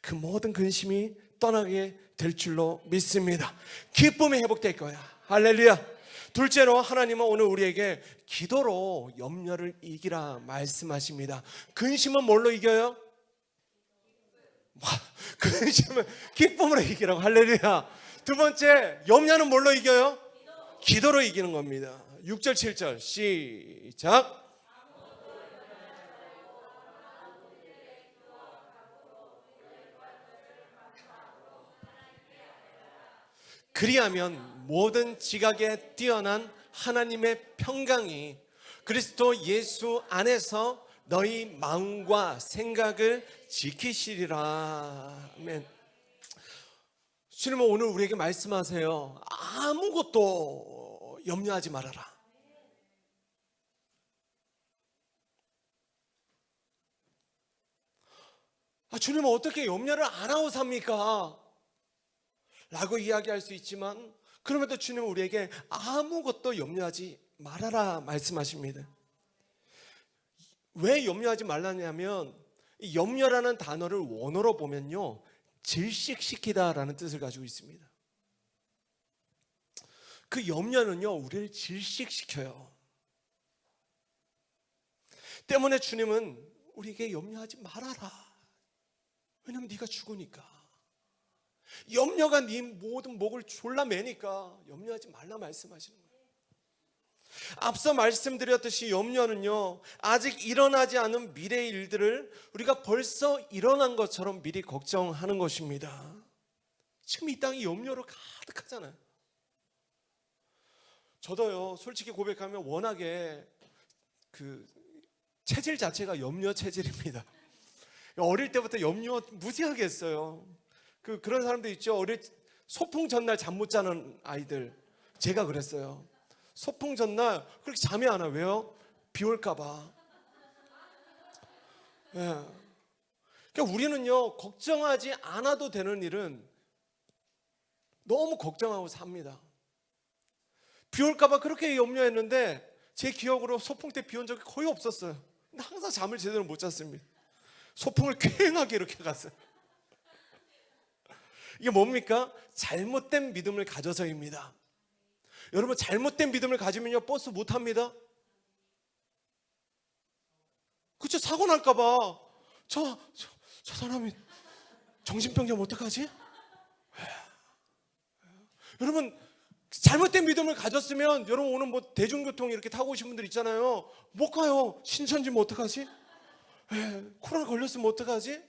그 모든 근심이 떠나게 될 줄로 믿습니다. 기쁨이 회복될 거야. 할렐루야. 둘째로, 하나님은 오늘 우리에게 기도로 염려를 이기라 말씀하십니다. 근심은 뭘로 이겨요? 근심은 기쁨으로 이기라고. 할렐루야. 두 번째, 염려는 뭘로 이겨요? 기도로 이기는 겁니다. 6절 7절 시작. 그리하면 모든 지각에 뛰어난 하나님의 평강이 그리스도 예수 안에서 너희 마음과 생각을 지키시리라. 아멘. 주님은 오늘 우리에게 말씀하세요. 아무것도 염려하지 말아라. 주님은 어떻게 염려를 안 하고 삽니까? 라고 이야기할 수 있지만, 그럼에도 주님은 우리에게 아무것도 염려하지 말아라 말씀하십니다. 왜 염려하지 말라냐면, 이 염려라는 단어를 원어로 보면요, 질식시키다라는 뜻을 가지고 있습니다. 그 염려는요, 우리를 질식시켜요. 때문에 주님은 우리에게 염려하지 말아라. 왜냐면 네가 죽으니까. 염려가 네 모든 목을 졸라매니까 염려하지 말라 말씀하시는 거예요. 앞서 말씀드렸듯이 염려는요, 아직 일어나지 않은 미래의 일들을 우리가 벌써 일어난 것처럼 미리 걱정하는 것입니다. 지금 이 땅이 염려로 가득하잖아요. 저도요, 솔직히 고백하면 워낙에 그 체질 자체가 염려 체질입니다. 어릴 때부터 염려 무지하게 했어요. 그런 사람들 있죠. 소풍 전날 잠 못 자는 아이들. 제가 그랬어요. 소풍 전날 그렇게 잠이 안 와. 왜요? 비 올까 봐. 예. 그러니까 우리는요, 걱정하지 않아도 되는 일은 너무 걱정하고 삽니다. 비 올까 봐 그렇게 염려했는데 제 기억으로 소풍 때 비 온 적이 거의 없었어요. 근데 항상 잠을 제대로 못 잤습니다. 소풍을 쾌행하게 이렇게 갔어요. 이게 뭡니까? 잘못된 믿음을 가져서입니다. 여러분, 잘못된 믿음을 가지면요, 버스 못 탑니다. 그쵸? 사고 날까 봐. 저 사람이 정신병자면 어떡하지? 여러분, 잘못된 믿음을 가졌으면 여러분 오늘 뭐 대중교통 이렇게 타고 오신 분들 있잖아요. 못 가요. 신천지면 어떡하지? 코로나 걸렸으면 어떡하지?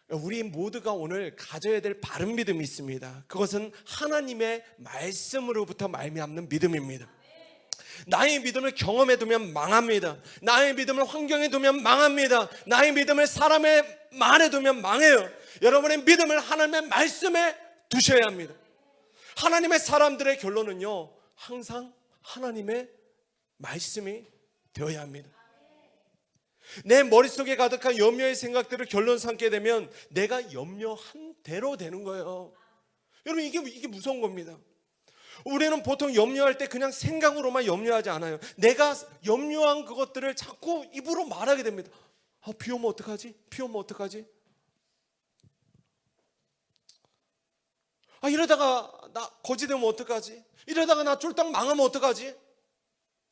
우리 모두가 오늘 가져야 될 바른 믿음이 있습니다. 그것은 하나님의 말씀으로부터 말미암는 믿음입니다. 나의 믿음을 경험해 두면 망합니다. 나의 믿음을 환경에 두면 망합니다. 나의 믿음을 사람의 말에 두면 망해요. 여러분의 믿음을 하나님의 말씀에 두셔야 합니다. 하나님의 사람들의 결론은요, 항상 하나님의 말씀이 되어야 합니다. 내 머릿속에 가득한 염려의 생각들을 결론 삼게 되면 내가 염려한 대로 되는 거예요. 여러분, 이게 무서운 겁니다. 우리는 보통 염려할 때 그냥 생각으로만 염려하지 않아요. 내가 염려한 그것들을 자꾸 입으로 말하게 됩니다. 비 오면 어떡하지? 비 오면 어떡하지? 이러다가 나 거지 되면 어떡하지? 이러다가 나 쫄딱 망하면 어떡하지?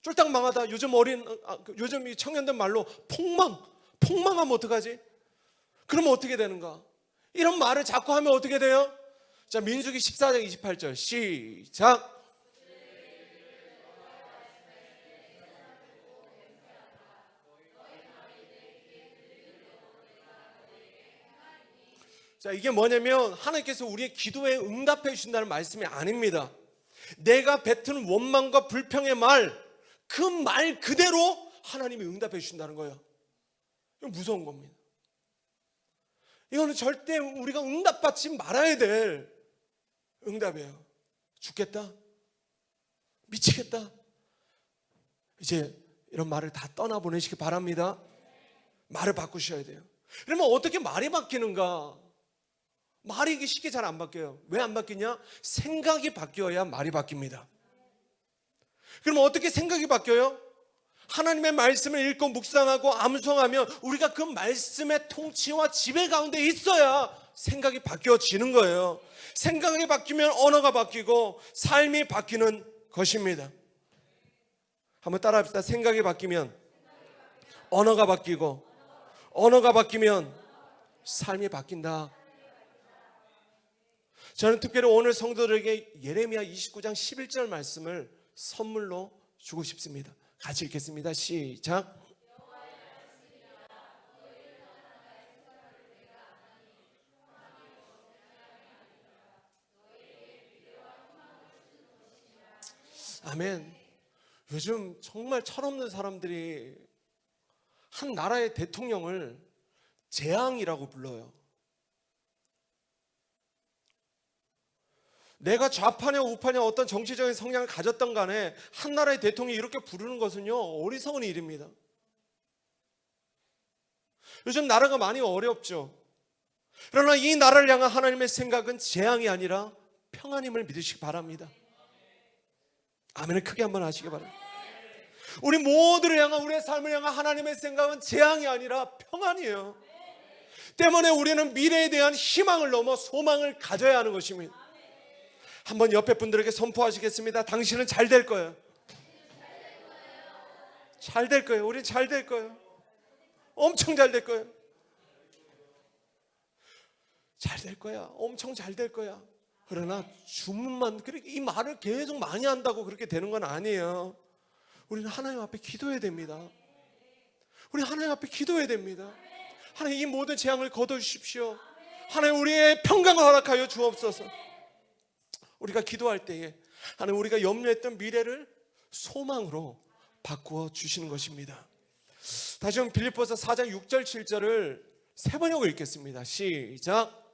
쫄딱 망하다. 요즘 이 청년들 말로 폭망하면 어떡하지? 그러면 어떻게 되는가? 이런 말을 자꾸 하면 어떻게 돼요? 자, 민수기 14장 28절 시작. 자, 이게 뭐냐면 하나님께서 우리의 기도에 응답해 주신다는 말씀이 아닙니다. 내가 뱉은 원망과 불평의 말, 그 말 그대로 하나님이 응답해 주신다는 거예요. 이건 무서운 겁니다. 이거는 절대 우리가 응답받지 말아야 될 응답이에요. 죽겠다? 미치겠다? 이제 이런 말을 다 떠나보내시기 바랍니다. 말을 바꾸셔야 돼요. 그러면 어떻게 말이 바뀌는가? 말이 이게 쉽게 잘 안 바뀌어요. 왜 안 바뀌냐? 생각이 바뀌어야 말이 바뀝니다. 그럼 어떻게 생각이 바뀌어요? 하나님의 말씀을 읽고 묵상하고 암송하면 우리가 그 말씀의 통치와 지배 가운데 있어야 생각이 바뀌어지는 거예요. 생각이 바뀌면 언어가 바뀌고 삶이 바뀌는 것입니다. 한번 따라합시다. 생각이 바뀌면 언어가 바뀌고, 언어가 바뀌면 삶이 바뀐다. 저는 특별히 오늘 성도들에게 예레미야 29장 11절 말씀을 선물로 주고 싶습니다. 같이 읽겠습니다. 시작. 아멘. 요즘 정말 철없는 사람들이 한 나라의 대통령을 재앙이라고 불러요. 내가 좌파냐 우파냐 어떤 정치적인 성향을 가졌던 간에 한 나라의 대통령이 이렇게 부르는 것은요, 어리석은 일입니다. 요즘 나라가 많이 어렵죠. 그러나 이 나라를 향한 하나님의 생각은 재앙이 아니라 평안임을 믿으시기 바랍니다. 아멘을 크게 한번 하시기 바랍니다. 우리 모두를 향한, 우리의 삶을 향한 하나님의 생각은 재앙이 아니라 평안이에요. 때문에 우리는 미래에 대한 희망을 넘어 소망을 가져야 하는 것입니다. 한번 옆에 분들에게 선포하시겠습니다. 당신은 잘 될 거예요. 잘 될 거예요. 우린 잘 될 거예요. 엄청 잘 될 거예요. 잘 될 거야. 엄청 잘 될 거야. 그러나 주문만, 이 말을 계속 많이 한다고 그렇게 되는 건 아니에요. 우리는 하나님 앞에 기도해야 됩니다. 우리 하나님 앞에 기도해야 됩니다. 하나님, 이 모든 재앙을 거둬주십시오. 하나님, 우리의 평강을 허락하여 주옵소서. 우리가 기도할 때에 하나님, 우리가 염려했던 미래를 소망으로 바꾸어 주시는 것입니다. 다시 한번 빌립보서 4장 6절 7절을 세 번역을 읽겠습니다. 시작.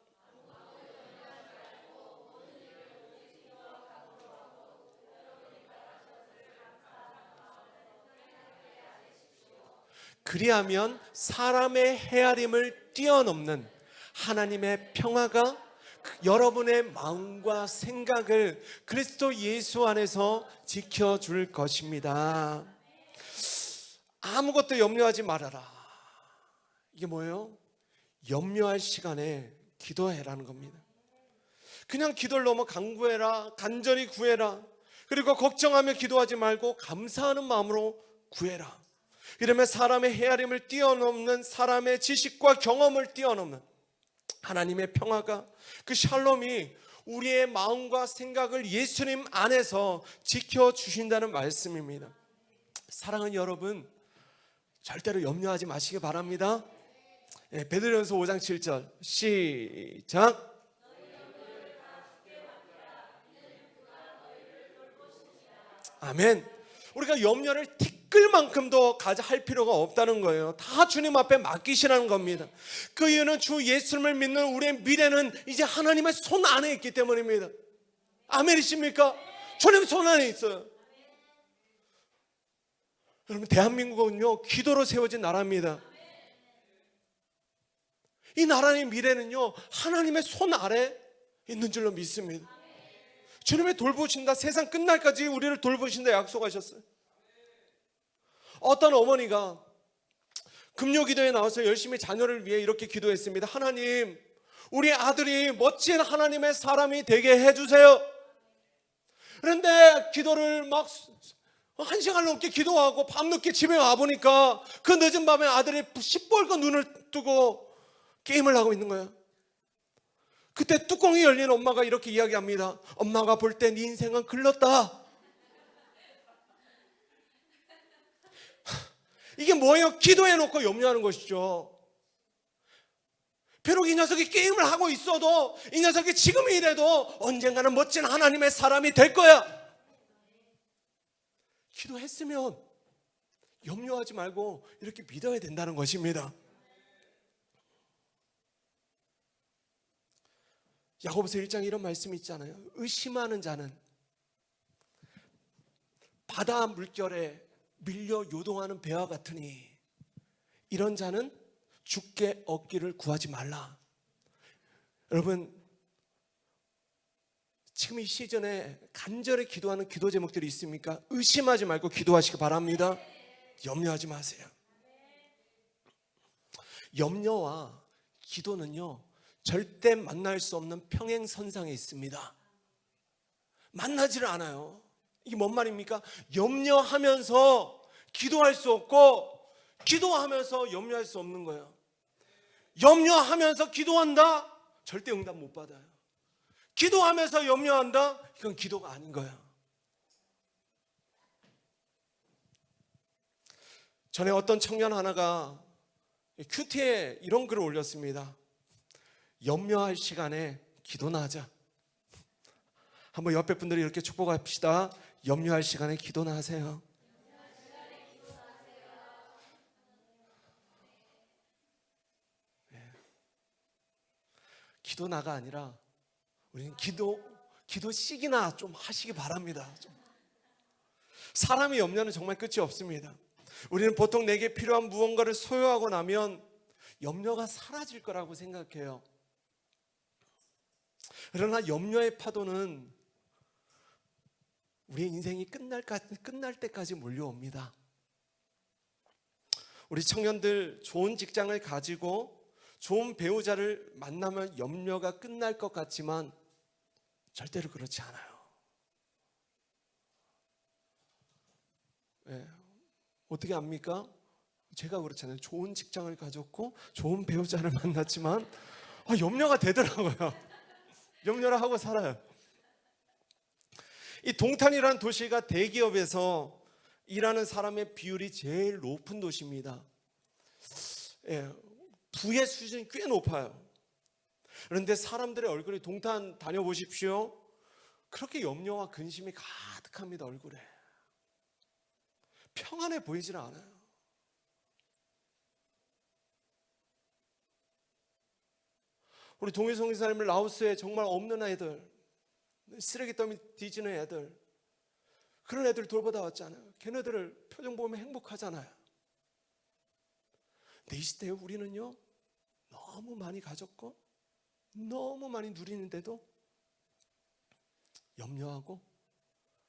그리하면 사람의 헤아림을 뛰어넘는 하나님의 평화가 여러분의 마음과 생각을 그리스도 예수 안에서 지켜줄 것입니다. 아무것도 염려하지 말아라. 이게 뭐예요? 염려할 시간에 기도해라는 겁니다. 그냥 기도를 넘어 간구해라, 간절히 구해라. 그리고 걱정하며 기도하지 말고 감사하는 마음으로 구해라. 이러면 사람의 헤아림을 뛰어넘는, 사람의 지식과 경험을 뛰어넘는 하나님의 평화가, 그 샬롬이 우리의 마음과 생각을 예수님 안에서 지켜주신다는 말씀입니다. 사랑하는 여러분, 절대로 염려하지 마시기 바랍니다. 베드로전서 5장 7절 시작. 아멘. 우리가 염려를 티끌만큼도 할 필요가 없다는 거예요. 다 주님 앞에 맡기시라는 겁니다. 그 이유는 주 예수님을 믿는 우리의 미래는 이제 하나님의 손 안에 있기 때문입니다. 아멘이십니까? 주님 손 안에 있어요. 여러분, 대한민국은요, 기도로 세워진 나라입니다. 이 나라의 미래는요, 하나님의 손 아래 있는 줄로 믿습니다. 주님의 돌보신다, 세상 끝날까지 우리를 돌보신다 약속하셨어요. 어떤 어머니가 금요기도에 나와서 열심히 자녀를 위해 이렇게 기도했습니다. 하나님, 우리 아들이 멋진 하나님의 사람이 되게 해주세요. 그런데 기도를 막 1시간 넘게 기도하고 밤늦게 집에 와보니까 그 늦은 밤에 아들이 시뻘건 눈을 뜨고 게임을 하고 있는 거예요. 그때 뚜껑이 열린 엄마가 이렇게 이야기합니다. 엄마가 볼 때 네 인생은 글렀다. 이게 뭐예요? 기도해놓고 염려하는 것이죠. 비록 이 녀석이 게임을 하고 있어도 이 녀석이 지금 이래도 언젠가는 멋진 하나님의 사람이 될 거야. 기도했으면 염려하지 말고 이렇게 믿어야 된다는 것입니다. 야고보서 1장에 이런 말씀이 있잖아요. 의심하는 자는 바다 물결에 밀려 요동하는 배와 같으니 이런 자는 주께 얻기를 구하지 말라. 여러분, 지금 이 시즌에 간절히 기도하는 기도 제목들이 있습니까? 의심하지 말고 기도하시기 바랍니다. 염려하지 마세요. 염려와 기도는요, 절대 만날 수 없는 평행선상에 있습니다. 만나지를 않아요. 이게 뭔 말입니까? 염려하면서 기도할 수 없고 기도하면서 염려할 수 없는 거예요. 염려하면서 기도한다? 절대 응답 못 받아요. 기도하면서 염려한다? 이건 기도가 아닌 거예요. 전에 어떤 청년 하나가 큐티에 이런 글을 올렸습니다. 염려할 시간에 기도나 하자. 한번 옆에 분들이 이렇게 축복합시다. 염려할 시간에 기도나 하세요. 기도나가 아니라 우리는 기도식이나 좀 하시기 바랍니다. 사람의 염려는 정말 끝이 없습니다. 우리는 보통 내게 필요한 무언가를 소유하고 나면 염려가 사라질 거라고 생각해요. 그러나 염려의 파도는 우리의 인생이 끝날 때까지 몰려옵니다. 우리 청년들, 좋은 직장을 가지고 좋은 배우자를 만나면 염려가 끝날 것 같지만 절대로 그렇지 않아요. 네. 어떻게 압니까? 제가 그렇잖아요. 좋은 직장을 가졌고 좋은 배우자를 만났지만 염려가 되더라고요. 염려를 하고 살아요. 이 동탄이라는 도시가 대기업에서 일하는 사람의 비율이 제일 높은 도시입니다. 예, 부의 수준이 꽤 높아요. 그런데 사람들의 얼굴이 동탄 다녀보십시오. 그렇게 염려와 근심이 가득합니다. 얼굴에 평안해 보이질 않아요. 우리 동일성 이사님을 라오스에 정말 없는 애들, 쓰레기 더미 뒤지는 애들, 그런 애들 돌보다 왔잖아요. 걔네들을 표정 보면 행복하잖아요. 근데 이 시대에 우리는요, 너무 많이 가졌고 너무 많이 누리는데도 염려하고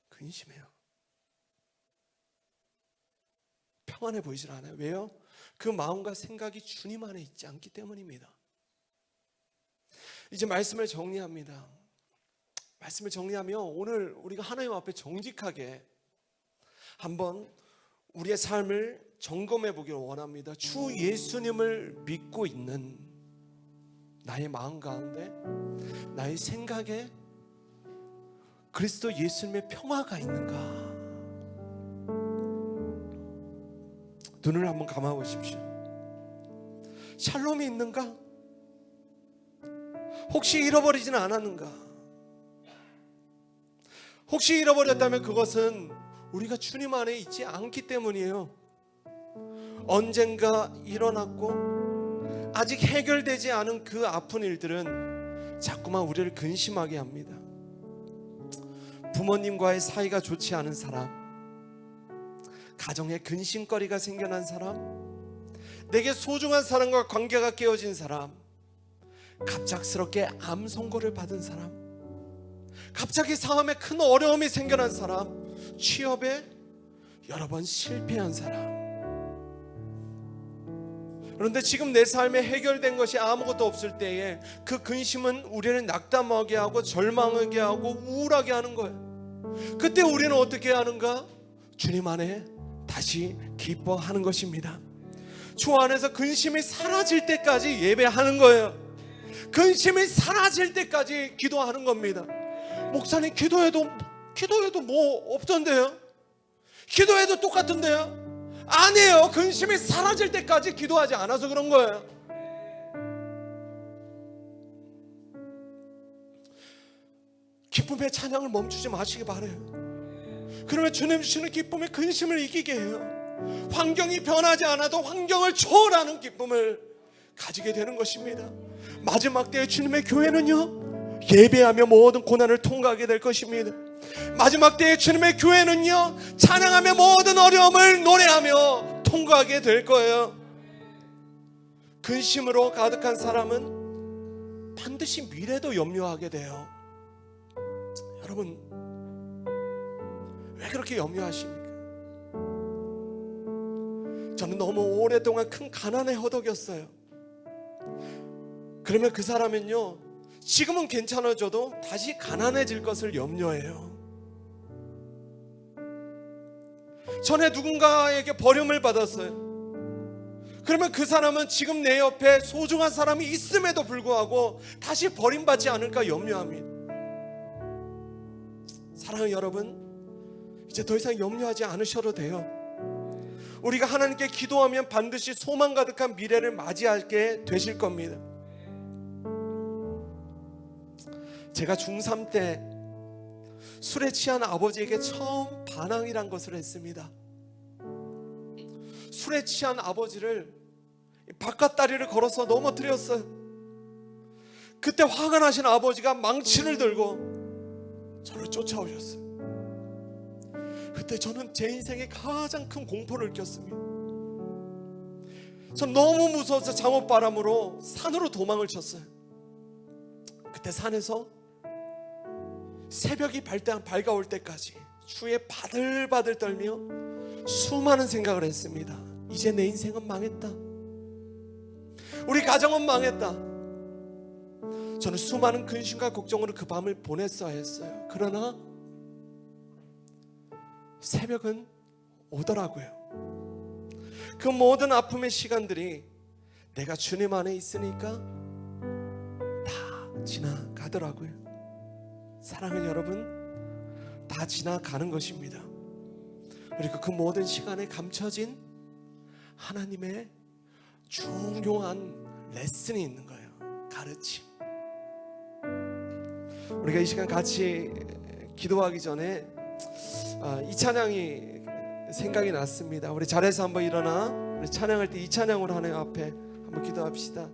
근심해요. 평안해 보이질 않아요. 왜요? 그 마음과 생각이 주님 안에 있지 않기 때문입니다. 이제 말씀을 정리합니다. 말씀을 정리하며 오늘 우리가 하나님 앞에 정직하게 한번 우리의 삶을 점검해 보기를 원합니다. 주 예수님을 믿고 있는 나의 마음 가운데, 나의 생각에 그리스도 예수님의 평화가 있는가? 눈을 한번 감아 보십시오. 샬롬이 있는가? 혹시 잃어버리지는 않았는가? 혹시 잃어버렸다면 그것은 우리가 주님 안에 있지 않기 때문이에요. 언젠가 일어났고 아직 해결되지 않은 그 아픈 일들은 자꾸만 우리를 근심하게 합니다. 부모님과의 사이가 좋지 않은 사람, 가정에 근심거리가 생겨난 사람, 내게 소중한 사람과 관계가 깨어진 사람, 갑작스럽게 암 선고를 받은 사람, 갑자기 사업에 큰 어려움이 생겨난 사람, 취업에 여러 번 실패한 사람. 그런데 지금 내 삶에 해결된 것이 아무것도 없을 때에 그 근심은 우리를 낙담하게 하고 절망하게 하고 우울하게 하는 거예요. 그때 우리는 어떻게 하는가? 주님 안에 다시 기뻐하는 것입니다. 주 안에서 근심이 사라질 때까지 예배하는 거예요. 근심이 사라질 때까지 기도하는 겁니다. 목사님, 기도해도 뭐 없던데요? 기도해도 똑같은데요? 아니에요. 근심이 사라질 때까지 기도하지 않아서 그런 거예요. 기쁨의 찬양을 멈추지 마시기 바라요. 그러면 주님 주시는 기쁨의 근심을 이기게 해요. 환경이 변하지 않아도 환경을 초월하는 기쁨을 가지게 되는 것입니다. 마지막 때에 주님의 교회는요, 예배하며 모든 고난을 통과하게 될 것입니다. 마지막 때에 주님의 교회는요, 찬양하며 모든 어려움을 노래하며 통과하게 될 거예요. 근심으로 가득한 사람은 반드시 미래도 염려하게 돼요. 여러분, 왜 그렇게 염려하십니까? 저는 너무 오랫동안 큰 가난에 허덕였어요. 그러면 그 사람은요, 지금은 괜찮아져도 다시 가난해질 것을 염려해요. 전에 누군가에게 버림을 받았어요. 그러면 그 사람은 지금 내 옆에 소중한 사람이 있음에도 불구하고 다시 버림받지 않을까 염려합니다. 사랑하는 여러분, 이제 더 이상 염려하지 않으셔도 돼요. 우리가 하나님께 기도하면 반드시 소망 가득한 미래를 맞이하게 되실 겁니다. 제가 중3 때 술에 취한 아버지에게 처음 반항이란 것을 했습니다. 술에 취한 아버지를 바깥 다리를 걸어서 넘어뜨렸어요. 그때 화가 나신 아버지가 망치를 들고 저를 쫓아오셨어요. 그때 저는 제 인생에 가장 큰 공포를 느꼈습니다. 전 너무 무서워서 잠옷바람으로 산으로 도망을 쳤어요. 그때 산에서 새벽이 밝아올 때까지 추위에 바들바들 떨며 수많은 생각을 했습니다. 이제 내 인생은 망했다. 우리 가정은 망했다. 저는 수많은 근심과 걱정으로 그 밤을 보냈어야 했어요. 그러나 새벽은 오더라고요. 그 모든 아픔의 시간들이 내가 주님 안에 있으니까 다 지나가더라고요. 사랑하는 여러분, 다 지나가는 것입니다. 그리고 그 모든 시간에 감춰진 하나님의 중요한 레슨이 있는 거예요. 가르침. 우리가 이 시간 같이 기도하기 전에 이 찬양이 생각이 났습니다. 우리 자리에서 한번 일어나 우리 찬양할 때 이 찬양으로 하나님 앞에 한번 기도합시다.